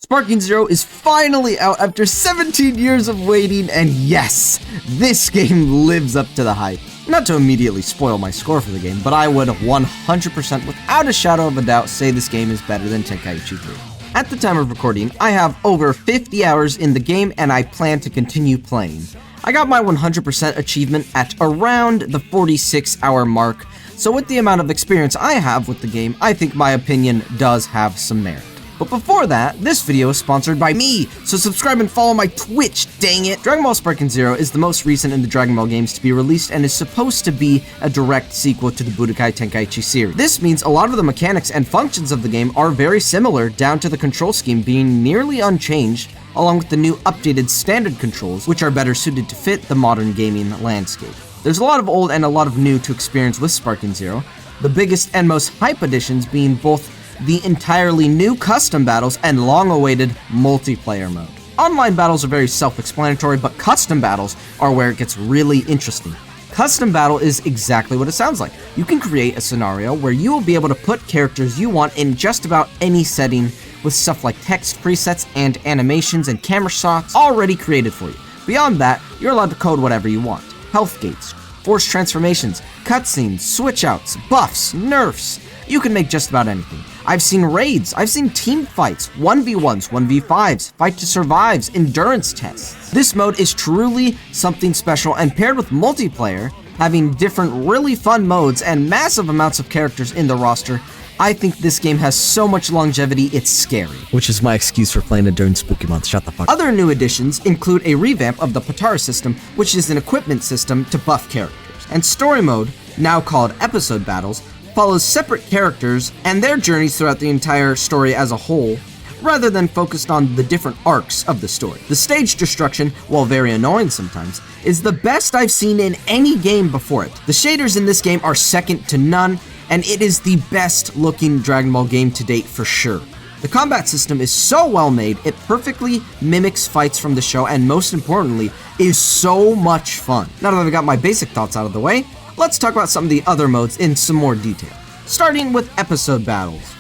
Sparking Zero is finally out after 17 years of waiting, and yes, this game lives up to the hype. Not to immediately spoil my score for the game, but I would 100% without a shadow of a doubt say this game is better than Tenkaichi 3. At the time of recording, I have over 50 hours in the game and I plan to continue playing. I got my 100% achievement at around the 46-hour mark, so with the amount of experience I have with the game, I think my opinion does have some merit. But before that, this video is sponsored by me, so subscribe and follow my Twitch, dang it! Dragon Ball Sparking Zero is the most recent in the Dragon Ball games to be released and is supposed to be a direct sequel to the Budokai Tenkaichi series. This means a lot of the mechanics and functions of the game are very similar, down to the control scheme being nearly unchanged, along with the new updated standard controls, which are better suited to fit the modern gaming landscape. There's a lot of old and a lot of new to experience with Sparking Zero, the biggest and most hype additions being both the entirely new custom battles and long-awaited multiplayer mode. Online battles are very self-explanatory, but custom battles are where it gets really interesting. Custom battle is exactly what it sounds like. You can create a scenario where you will be able to put characters you want in just about any setting with stuff like text presets and animations and camera shots already created for you. Beyond that, you're allowed to code whatever you want. Health gates, force transformations, cutscenes, switch outs, buffs, nerfs. You can make just about anything. I've seen raids, I've seen team fights, 1v1s, 1v5s, fight to survives, endurance tests. This mode is truly something special, and paired with multiplayer, having different really fun modes and massive amounts of characters in the roster, I think this game has so much longevity, it's scary. Which is my excuse for playing it during spooky months, shut the fuck up. Other new additions include a revamp of the Patara system, which is an equipment system to buff characters. And story mode, now called episode battles, follows separate characters and their journeys throughout the entire story as a whole, rather than focused on the different arcs of the story. The stage destruction, while very annoying sometimes, is the best I've seen in any game before it. The shaders in this game are second to none, and it is the best looking Dragon Ball game to date for sure. The combat system is so well made, it perfectly mimics fights from the show, and most importantly, is so much fun. Now that I've got my basic thoughts out of the way, let's talk about some of the other modes in some more detail. Starting with episode battles.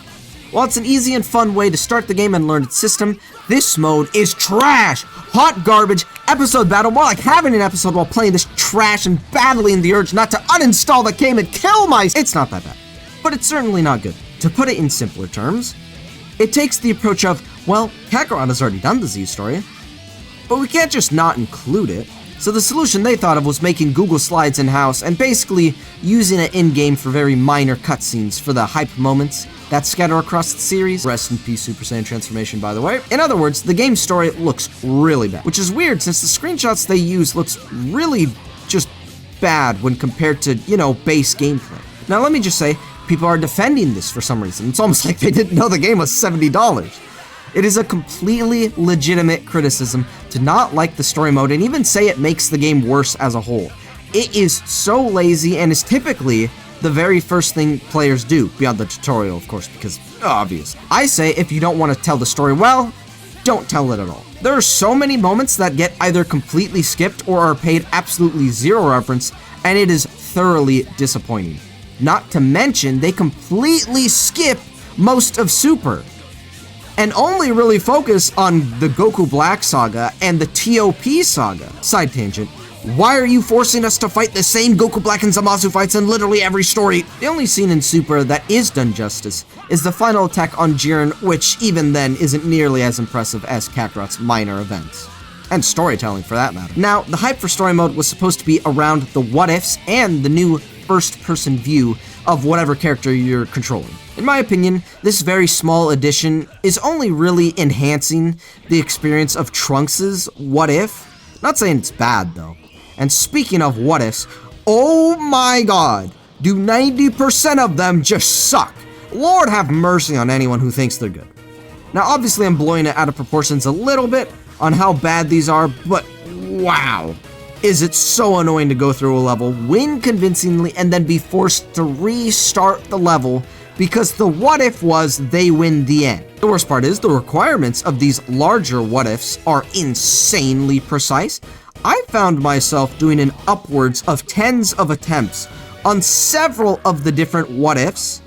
While it's an easy and fun way to start the game and learn its system, this mode is trash! Hot garbage, episode battle, more like having an episode while playing this trash and battling the urge not to uninstall the game and kill It's not that bad, but it's certainly not good. To put it in simpler terms, it takes the approach of, well, Kakarot has already done the Z story, but we can't just not include it. So the solution they thought of was making Google Slides in-house and basically using it in-game for very minor cutscenes for the hype moments that scatter across the series. Rest in peace, Super Saiyan transformation, by the way. In other words, the game's story looks really bad, which is weird since the screenshots they use looks really just bad when compared to, base gameplay. Now let me just say, people are defending this for some reason. It's almost like they didn't know the game was $70. It is a completely legitimate criticism to not like the story mode and even say it makes the game worse as a whole. It is so lazy and is typically the very first thing players do, beyond the tutorial of course, because obvious. I say if you don't want to tell the story well, don't tell it at all. There are so many moments that get either completely skipped or are paid absolutely zero reference, and it is thoroughly disappointing. Not to mention, they completely skip most of Super, and only really focus on the Goku Black saga and the TOP saga. Side tangent, why are you forcing us to fight the same Goku Black and Zamasu fights in literally every story? The only scene in Super that is done justice is the final attack on Jiren, which even then isn't nearly as impressive as Kakarot's minor events. And storytelling for that matter. Now, the hype for story mode was supposed to be around the what-ifs and the new first-person view of whatever character you're controlling. In my opinion, this very small addition is only really enhancing the experience of Trunks' what if. Not saying it's bad though. And speaking of what ifs, oh my god, do 90% of them just suck. Lord have mercy on anyone who thinks they're good. Now obviously I'm blowing it out of proportions a little bit on how bad these are, but wow. Is it so annoying to go through a level, win convincingly, and then be forced to restart the level because the what if was they win the end. The worst part is the requirements of these larger what ifs are insanely precise. I found myself doing an upwards of tens of attempts on several of the different what ifs,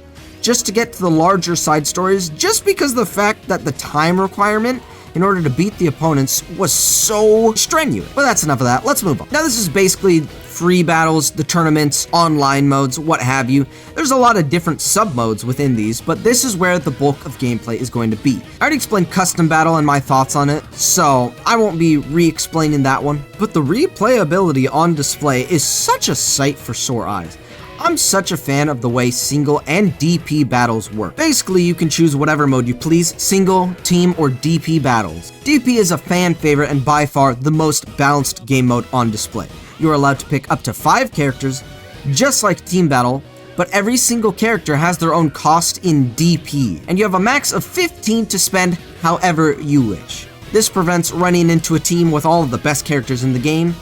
just to get to the larger side stories, just because of the fact that the time requirement in order to beat the opponents was so strenuous. But that's enough of that, let's move on. Now this is basically free battles, the tournaments, online modes, what have you. There's a lot of different sub-modes within these, but this is where the bulk of gameplay is going to be. I already explained custom battle and my thoughts on it, so I won't be re-explaining that one. But the replayability on display is such a sight for sore eyes. I'm such a fan of the way single and DP battles work. Basically, you can choose whatever mode you please, single, team, or DP battles. DP is a fan favorite and by far the most balanced game mode on display. You are allowed to pick up to 5 characters, just like team battle, but every single character has their own cost in DP, and you have a max of 15 to spend however you wish. This prevents running into a team with all of the best characters in the game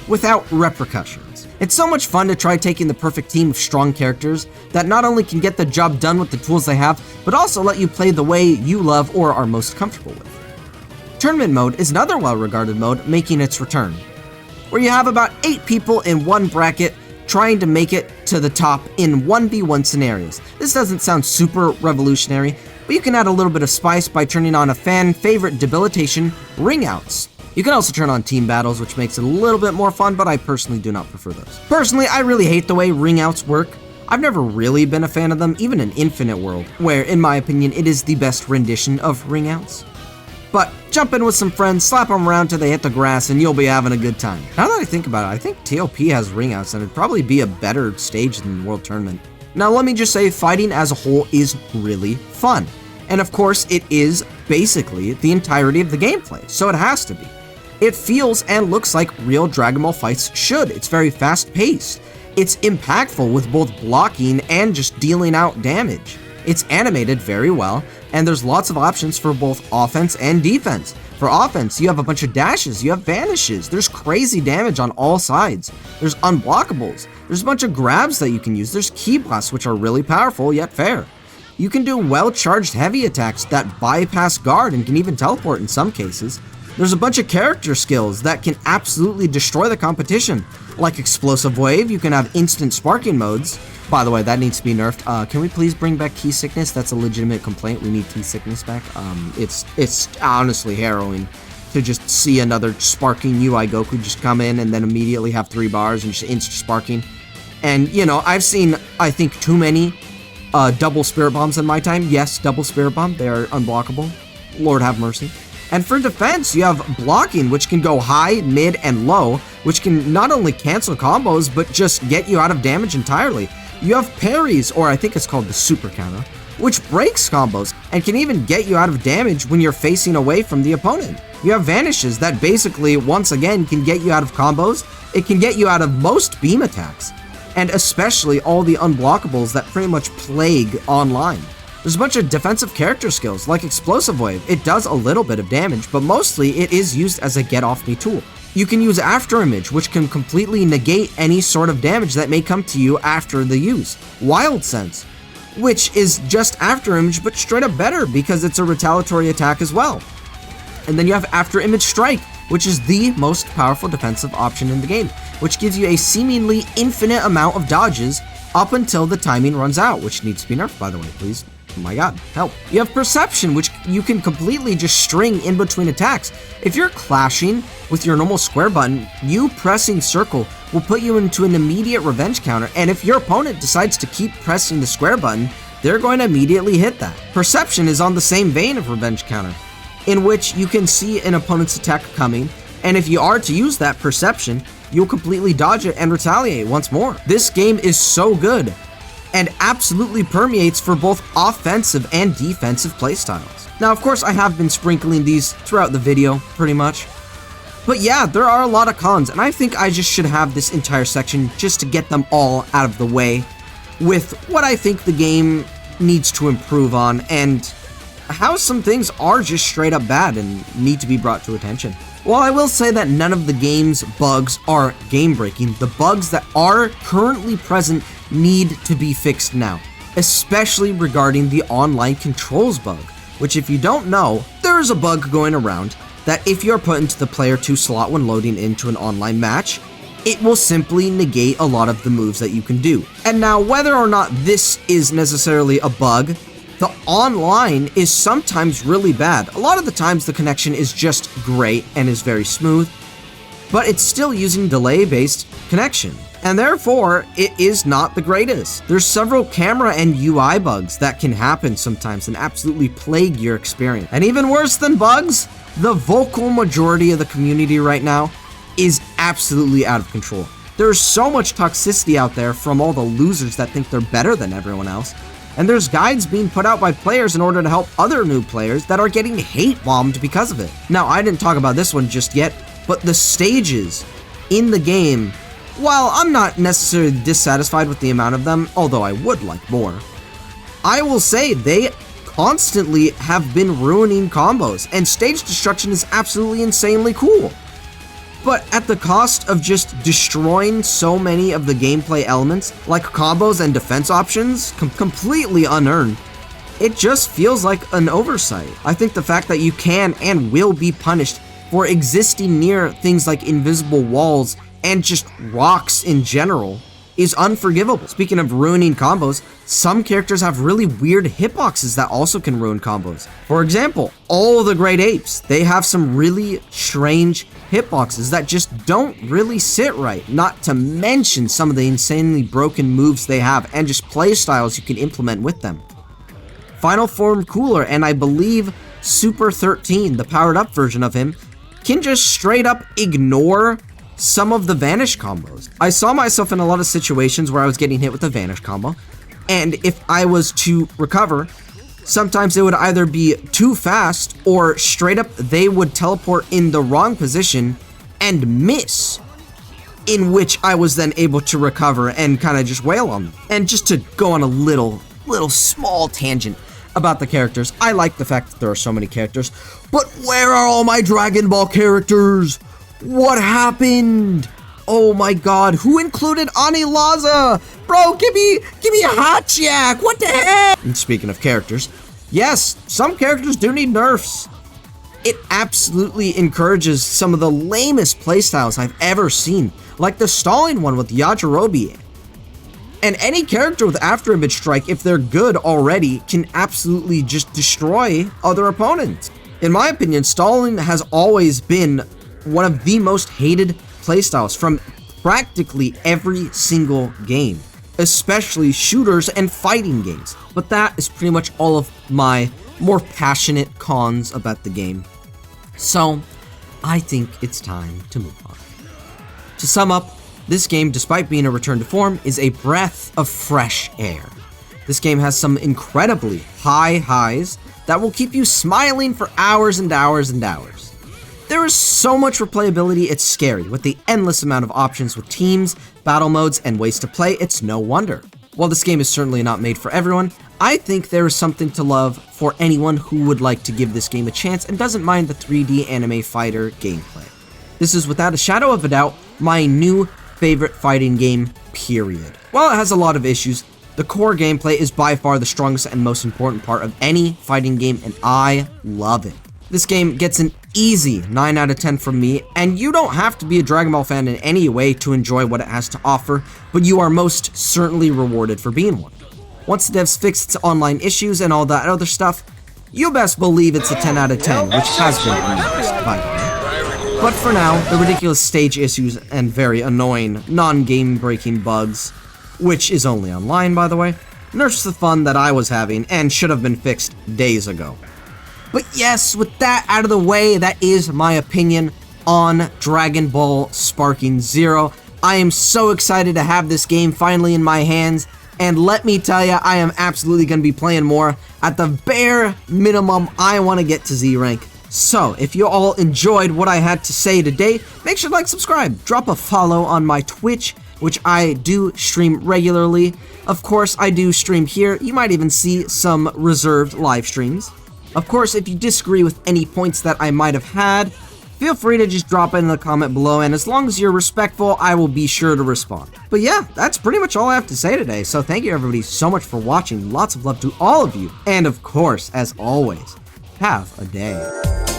without repercussions. It's so much fun to try taking the perfect team of strong characters that not only can get the job done with the tools they have, but also let you play the way you love or are most comfortable with. Tournament mode is another well-regarded mode making its return, where you have about 8 people in one bracket trying to make it to the top in 1v1 scenarios. This doesn't sound super revolutionary, but you can add a little bit of spice by turning on a fan favorite debilitation, ring outs. You can also turn on team battles, which makes it a little bit more fun, but I personally do not prefer those. Personally, I really hate the way ring outs work. I've never really been a fan of them, even in Infinite World, where, in my opinion, it is the best rendition of ring outs. But jump in with some friends, slap them around till they hit the grass, and you'll be having a good time. Now that I think about it, I think TOP has ring outs, and it'd probably be a better stage than the World Tournament. Now let me just say, fighting as a whole is really fun. And of course, it is basically the entirety of the gameplay, so it has to be. It feels and looks like real Dragon Ball fights should. It's very fast-paced. It's impactful with both blocking and just dealing out damage. It's animated very well, and there's lots of options for both offense and defense. For offense, you have a bunch of dashes, you have vanishes, there's crazy damage on all sides, there's unblockables, there's a bunch of grabs that you can use, there's key blasts which are really powerful yet fair. You can do well-charged heavy attacks that bypass guard and can even teleport in some cases. There's a bunch of character skills that can absolutely destroy the competition. Like Explosive Wave, you can have instant sparking modes. By the way, that needs to be nerfed. Can we please bring back Key Sickness? That's a legitimate complaint. We need Key Sickness back. It's honestly harrowing to just see another sparking UI Goku just come in and then immediately have 3 bars and just instant sparking. And, you know, I've seen, I think, too many double Spirit Bombs in my time. Yes, double Spirit Bomb. They are unblockable. Lord have mercy. And for defense, you have blocking, which can go high, mid, and low, which can not only cancel combos, but just get you out of damage entirely. You have parries, or I think it's called the super counter, which breaks combos, and can even get you out of damage when you're facing away from the opponent. You have vanishes that basically, once again, can get you out of combos. It can get you out of most beam attacks, and especially all the unblockables that pretty much plague online. There's a bunch of defensive character skills, like Explosive Wave. It does a little bit of damage, but mostly it is used as a get-off-me tool. You can use After Image, which can completely negate any sort of damage that may come to you after the use. Wild Sense, which is just After Image, but straight up better because it's a retaliatory attack as well. And then you have After Image Strike, which is the most powerful defensive option in the game, which gives you a seemingly infinite amount of dodges up until the timing runs out, which needs to be nerfed, by the way, please. Oh my god, help. You have Perception, which you can completely just string in between attacks. If you're clashing with your normal square button, you pressing circle will put you into an immediate revenge counter, and if your opponent decides to keep pressing the square button, they're going to immediately hit that. Perception is on the same vein of revenge counter, in which you can see an opponent's attack coming, and if you are to use that Perception, you'll completely dodge it and retaliate once more. This game is so good, and absolutely permeates for both offensive and defensive playstyles. Now, of course, I have been sprinkling these throughout the video, pretty much. But yeah, there are a lot of cons, and I think I just should have this entire section just to get them all out of the way with what I think the game needs to improve on, and how some things are just straight up bad and need to be brought to attention. While I will say that none of the game's bugs are game-breaking, the bugs that are currently present need to be fixed now, especially regarding the online controls bug, which if you don't know, there is a bug going around that if you're put into the player 2 slot when loading into an online match, it will simply negate a lot of the moves that you can do. And now, whether or not this is necessarily a bug, the online is sometimes really bad. A lot of the times the connection is just great and is very smooth, but it's still using delay-based connection, and therefore it is not the greatest. There's several camera and UI bugs that can happen sometimes and absolutely plague your experience. And even worse than bugs, the vocal majority of the community right now is absolutely out of control. There's so much toxicity out there from all the losers that think they're better than everyone else. And there's guides being put out by players in order to help other new players that are getting hate bombed because of it. Now, I didn't talk about this one just yet, but the stages in the game, while I'm not necessarily dissatisfied with the amount of them, although I would like more, I will say they constantly have been ruining combos, and stage destruction is absolutely insanely cool. But at the cost of just destroying so many of the gameplay elements, like combos and defense options, completely unearned. It just feels like an oversight. I think the fact that you can and will be punished for existing near things like invisible walls and just rocks in general is unforgivable. Speaking of ruining combos, some characters have really weird hitboxes that also can ruin combos. For example, all the Great Apes, they have some really strange hitboxes that just don't really sit right, not to mention some of the insanely broken moves they have and just playstyles you can implement with them. Final Form Cooler and I believe Super 13, the powered up version of him, can just straight up ignore some of the vanish combos. I saw myself in a lot of situations where I was getting hit with a vanish combo, and if I was to recover, sometimes it would either be too fast or straight up they would teleport in the wrong position and miss, in which I was then able to recover and kind of just wail on them. And just to go on a little small tangent about the characters, I like the fact that there are so many characters, but where are all my Dragon Ball characters? What happened? Oh my god, who included Anilaza? Bro, give me a hot jack, what the heck? And speaking of characters, yes, some characters do need nerfs. It absolutely encourages some of the lamest playstyles I've ever seen, like the stalling one with Yajirobe. And any character with After Image Strike, if they're good already, can absolutely just destroy other opponents. In my opinion, stalling has always been one of the most hated playstyles from practically every single game, especially shooters and fighting games. But that is pretty much all of my more passionate cons about the game. So, I think it's time to move on. To sum up, this game, despite being a return to form, is a breath of fresh air. This game has some incredibly high highs that will keep you smiling for hours and hours and hours. There is so much replayability, it's scary. With the endless amount of options with teams, battle modes, and ways to play, it's no wonder. While this game is certainly not made for everyone, I think there is something to love for anyone who would like to give this game a chance and doesn't mind the 3D anime fighter gameplay. This is without a shadow of a doubt my new favorite fighting game, period. While it has a lot of issues, the core gameplay is by far the strongest and most important part of any fighting game, and I love it. This game gets an easy 9 out of 10 from me, and you don't have to be a Dragon Ball fan in any way to enjoy what it has to offer, but you are most certainly rewarded for being one. Once the devs fix its online issues and all that other stuff, you best believe it's a 10 out of 10, which has been announced, by the way. But for now, the ridiculous stage issues and very annoying non-game breaking bugs, which is only online by the way, nerfs the fun that I was having and should have been fixed days ago. But yes, with that out of the way, that is my opinion on Dragon Ball Sparking Zero. I am so excited to have this game finally in my hands, and let me tell you, I am absolutely going to be playing more. At the bare minimum, I want to get to Z rank. So, if you all enjoyed what I had to say today, make sure to like, subscribe, drop a follow on my Twitch, which I do stream regularly. Of course, I do stream here. You might even see some reserved live streams. Of course, if you disagree with any points that I might have had, feel free to just drop it in the comment below, and as long as you're respectful, I will be sure to respond. But yeah, that's pretty much all I have to say today, so thank you everybody so much for watching. Lots of love to all of you, and of course, as always, have a day.